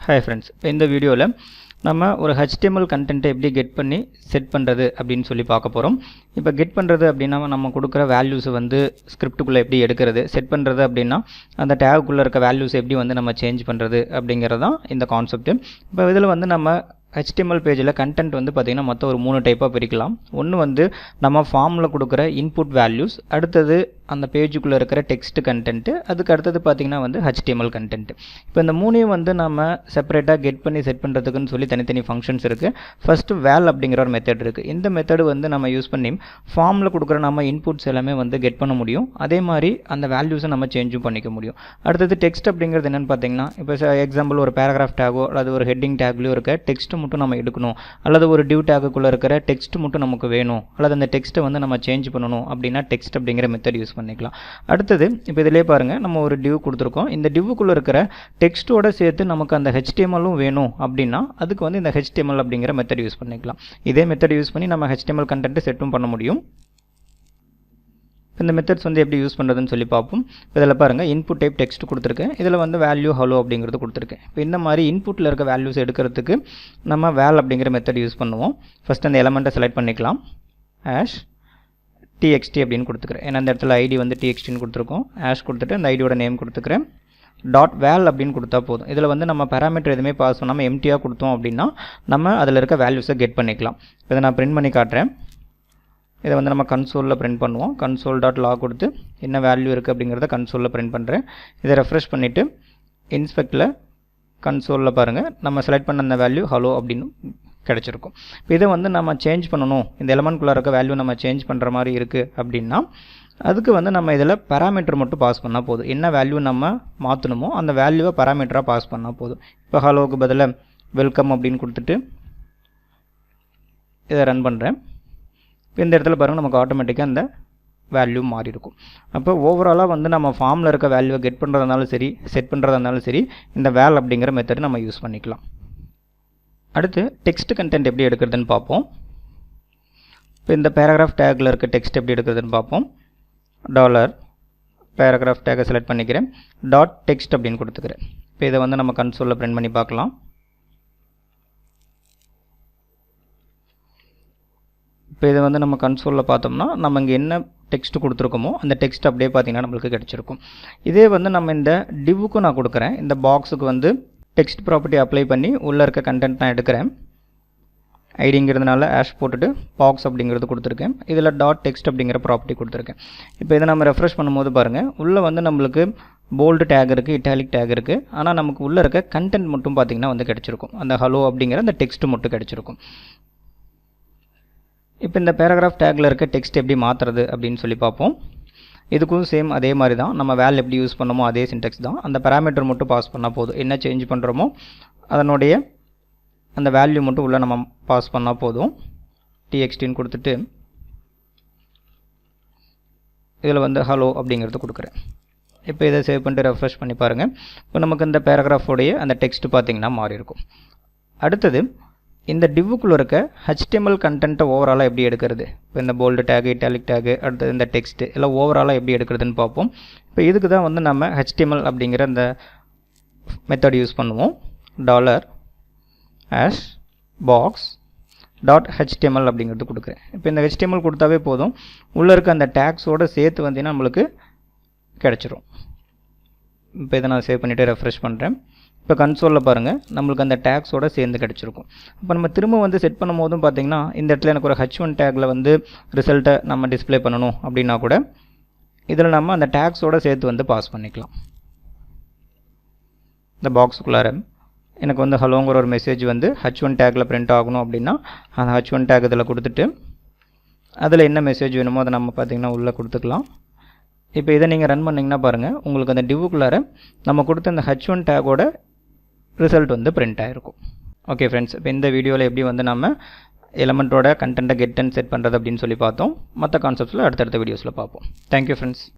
Hi friends, in the video நம்ம ஒரு HTML content எப்படி கெட் பண்ணி செட் பண்றது அப்படினு சொல்லி பார்க்க போறோம். இப்போ கெட் பண்றது அப்படினா நம்ம கொடுக்கிற வேல்யூஸ் வந்து ஸ்கிரிப்ட்டுக்குள்ள எப்படி எடுக்கிறது, செட் பண்றது அப்படினா அந்த டேக் குள்ள இருக்க வேல்யூஸ் எப்படி வந்து நம்ம சேஞ்ச் பண்றது அப்படிங்கறது தான் இந்த கான்செப்ட். இப்போ இதுல வந்து நம்ம HTML பேஜ்ல கண்டென்ட் வந்து பாத்தீங்கன்னா மொத்தம் ஒரு 3 டைப்பா பிரிக்கலாம். ஒன்னு வந்து நம்ம ஃபார்ம்ல கொடுக்கிற இன்புட் வேல்யூஸ், அடுத்து அந்த பேஜுக்குள்ள இருக்கிற டெக்ஸ்ட் கண்டென்ட், அதுக்கு அடுத்து பாத்தீங்கன்னா வந்து HTML கண்டென்ட். இப்போ இந்த மூணையும் வந்து நம்ம செப்பரேட்டா கெட் பண்ணி செட் பண்றதுக்குன்னு சொல்லி தனித்தனி ஃபங்க்ஷன்ஸ் இருக்கு. ஃபர்ஸ்ட் val அப்படிங்கற ஒரு மெத்தட் இருக்கு. இந்த மெத்தட் வந்து நம்ம யூஸ் பண்ணி ஃபார்ம்ல கொடுக்கிற நம்ம இன்புட்ஸ் எல்லாமே வந்து கெட் பண்ண முடியும். அதே மாதிரி அந்த வேல்யூஸை நம்ம சேஞ்சும் பண்ணிக்க முடியும். அடுத்து டெக்ஸ்ட் அப்படிங்கிறது என்னன்னு பாத்தீங்கன்னா இப்போ எக்ஸாம்பிள் ஒரு பேராகிராஃப் டேகோ அல்லது ஒரு ஹெட்டிங் டேக்லயோ இருக்க டெக்ஸ்ட் மட்டும் நம்ம எடுக்கணும், அல்லது ஒரு div டேக்குக்குள்ள இருக்கிற டெக்ஸ்ட் மட்டும் நமக்கு வேணும், அல்லது அந்த டெக்ஸ்ட்டை வந்து நம்ம சேஞ்ச் பண்ணனும் அப்படினா டெக்ஸ்ட் அப்படிங்கற மெத்தட் யூஸ் பண்ணிக்கலாம். அடுத்து இப்போ இதிலே பாருங்க நம்ம ஒரு div கொடுத்திருக்கோம். இந்த divக்குள்ள இருக்கிற டெக்ஸ்டோட சேர்த்து நமக்கு அந்த HTMLம் வேணும் அப்படினா அதுக்கு வந்து இந்த HTML அப்படிங்கற மெத்தட் யூஸ் பண்ணிக்கலாம். இதே மெத்தட் யூஸ் பண்ணி நம்ம HTML கண்டென்ட் செட்டும் பண்ண முடியும். இந்த மெத்தட்ஸ் வந்து எப்படி யூஸ் பண்றதுன்னு சொல்லி பாப்போம். இதல பாருங்க இன்புட் டைப் டெக்ஸ்ட் கொடுத்திருக்கேன். இதல வந்து வேல்யூ ஹலோ அப்படிங்கிறது கொடுத்திருக்கேன். இப்போ இந்த மாதிரி இன்புட்ல இருக்க வேல்யூஸ் எடுக்கிறதுக்கு நம்ம val அப்படிங்கற மெத்தட் யூஸ் பண்ணுவோம். ஃபர்ஸ்ட் அந்த எலிமெண்ட்டை செலக்ட் பண்ணிக்கலாம். txt அப்படினு கொடுத்துக்கிறேன். ஏன்னா அந்த இடத்துல id வந்து txt ன்னு கொடுத்திருக்கோம். கொடுத்துட்டு அந்த ஐடியோட நேம் கொடுத்துக்கிறேன். .val அப்படினு கொடுத்தா போதும். இதல வந்து நம்ம பாராமீட்டர் எதுமே பாஸ் பண்ணாம எம்ப்டியா கொடுத்தோம் அப்படினா நம்ம அதில இருக்க வேல்யூஸை கெட் பண்ணிக்கலாம். இத நான் பிரிண்ட் பண்ணி காட்றேன். இத வந்து நம்ம கன்சோல்ல பிரிண்ட் பண்ணுவோம். console.log கொடுத்து என்ன வேல்யூ இருக்கு அப்படிங்கறத கன்சோல்ல பிரிண்ட் பண்றேன். இத ரெஃப்ரெஷ் பண்ணிட்டு இன்ஸ்பெக்ட்ல கன்சோல்ல பாருங்க நம்ம செலக்ட் பண்ண அந்த வேல்யூ ஹலோ அப்படினு கிடைச்சிருக்கும். இப்போ இத வந்து நம்ம சேஞ்ச் பண்ணனும், இந்த எலிமெண்ட் குள்ள இருக்க வேல்யூ நம்ம சேஞ்ச் பண்ற மாதிரி இருக்கு அப்படினா அதுக்கு வந்து நம்ம இதல பாராமீட்டர் மட்டும் பாஸ் பண்ணா போதும். என்ன வேல்யூ நம்ம மாத்தணுமோ அந்த வேல்யூவை பாராமீட்டரா பாஸ் பண்ணா போதும். இப்போ ஹலோக்கு பதிலா வெல்கம் அப்படினு கொடுத்துட்டு இத ரன் பண்றேன். இந்த இடத்துல பாருங்க நமக்கு ஆட்டோமேட்டிக்கா அந்த வேல்யூ மாறி இருக்கும். அப்ப ஓவராலா வந்து நம்ம ஃபார்ம்ல இருக்க வேல்யூவை கெட் பண்றதனாலும் சரி, செட் பண்றதனாலும் சரி இந்த val அப்படிங்கற மெத்தட் நம்ம யூஸ் பண்ணிக்கலாம். அடுத்து டெக்ஸ்ட் கண்டென்ட் எப்படி எடுக்கிறதுன்னு பாப்போம். இப்போ இந்த பேராகிராஃப் டேக்ல இருக்க டெக்ஸ்ட் எப்படி எடுக்கிறதுன்னு பாப்போம். $paragraph டேக்கை செலக்ட் பண்ணிக்கிறேன். .text அப்படினு கொடுத்துக்கிறேன். இப்போ இத வந்து நம்ம கன்சோல்ல பிரிண்ட் பண்ணி பார்க்கலாம். இப்போ இத வந்து நம்ம கன்சோல்ல பார்த்தோம்னா நம்ம இங்க என்ன டெக்ஸ்ட் கொடுத்திருக்கோமோ அந்த டெக்ஸ்ட் அப்படியே பாத்தீங்கன்னா நமக்கு கிடைச்சிருக்கும். இதே வந்து நம்ம இந்த divக்கு நான் கொடுக்கிறேன். இந்த பாக்ஸ்க்கு வந்து டெக்ஸ்ட் ப்ராப்பர்ட்டி அப்ளை பண்ணி உள்ள இருக்க கண்டென்ட் நான் எடுக்கிறேன். ஐடிங்கிறதுனால போட்டுட்டு box அப்படிங்கிறது கொடுத்திருக்கேன். இதுல .text அப்படிங்கற ப்ராப்பர்ட்டி கொடுத்திருக்கேன். இப்போ இத நம்ம ரெஃப்ரெஷ் பண்ணும்போது பாருங்க உள்ள வந்து நமக்கு bold tag இருக்கு, italic tag இருக்கு. ஆனா நமக்கு உள்ள இருக்க கண்டென்ட் மட்டும் பாத்தீங்கன்னா வந்து கிடைச்சிருக்கும். அந்த ஹலோ அப்படிங்கற அந்த டெக்ஸ்ட் மட்டும் கிடைச்சிருக்கும். இப்போ இந்த பேராகிராஃப் டேக்ல இருக்க டெக்ஸ்ட் எப்படி மாத்துறது அப்படினு சொல்லி பாப்போம். இதுக்கும் சேம் அதே மாதிரி தான். நம்ம val எப்படி யூஸ் பண்ணோமோ அதே சின்டாக்ஸ் தான். அந்த பாராமீட்டர் மட்டும் பாஸ் பண்ணா போதும். என்ன சேஞ்ச் பண்றோமோ அதனுடைய அந்த வேல்யூ மட்டும் உள்ள நம்ம பாஸ் பண்ணா போதும். txt ன்னு கொடுத்துட்டு இதல வந்து ஹலோ அப்படிங்கிறது கொடுக்கிறேன். இப்போ இத சேவ் பண்ணிட்டு ரெஃப்ரெஷ் பண்ணி பாருங்க. இப்போ நமக்கு இந்த பேராகிராஃப் உடைய அந்த டெக்ஸ்ட் பாத்தீங்கன்னா மாறி இருக்கும். அடுத்து இந்த divக்குள்ள இருக்க HTML கண்டென்ட் ஓவராலா எப்படி எடுக்கிறது? இப்போ இந்த bold tag, italic tag, அடுத்து இந்த டெக்ஸ்ட் எல்லாம் ஓவராலா எப்படி எடுக்கிறதுன்னு பாப்போம். இப்போ இதுக்கு தான் வந்து நம்ம HTML அப்படிங்கற அந்த மெத்தட் யூஸ் பண்ணுவோம். $box.html அப்படிங்கிறது கொடுக்கிறேன். இப்போ இந்த HTML கொடுத்தாவே போதும். உள்ள இருக்க அந்த tagsஓட சேர்த்து வந்து நமக்கு கிடைச்சிரும். இப்போ இத நான் சேவ் பண்ணிட்டு ரெஃப்ரெஷ் பண்றேன். இப்போ கன்சோல்ல பாருங்க நமக்கு அந்த tagsஓட சேர்ந்து கிடைச்சிருக்கும். இப்போ நம்ம திரும்ப வந்து செட் பண்ணும்போதும் பாத்தீங்கன்னா இந்த இடத்துல எனக்கு ஒரு h1 tagல வந்து ரிசல்ட்டை நம்ம டிஸ்ப்ளே பண்ணனும் அப்படினா கூட இதல நம்ம அந்த tagsஓட சேர்த்து வந்து பாஸ் பண்ணிக்கலாம். இந்த பாக்ஸ்க்குள்ளார எனக்கு வந்து ஹலோங்கற ஒரு மெசேஜ் வந்து h1 tagல பிரிண்ட் ஆகணும் அப்படினா அந்த h1 tag இதல கொடுத்துட்டு அதுல என்ன மெசேஜ் வேணுமோ அத நம்ம பாத்தீங்கன்னா உள்ள கொடுத்துக்கலாம். இப்போ இத நீங்க ரன் பண்ணீங்கனா பாருங்க உங்களுக்கு அந்த divக்குள்ளார நம்ம கொடுத்த அந்த h1 tagஓட ரிசல்ட் வந்து பிரிண்ட் ஆயிருக்கும். ஓகே फ्रेंड्स, இப்போ இந்த வீடியோல எப்படி வந்து நாம எலிமெண்டோட கண்டென்ட்ட கெட் அண்ட் செட் பண்றது அப்படினு சொல்லி பார்த்தோம். மத்த கான்செப்ட்ஸ்ல அடுத்த வீடியோஸ்ல பாப்போம். Thank you friends.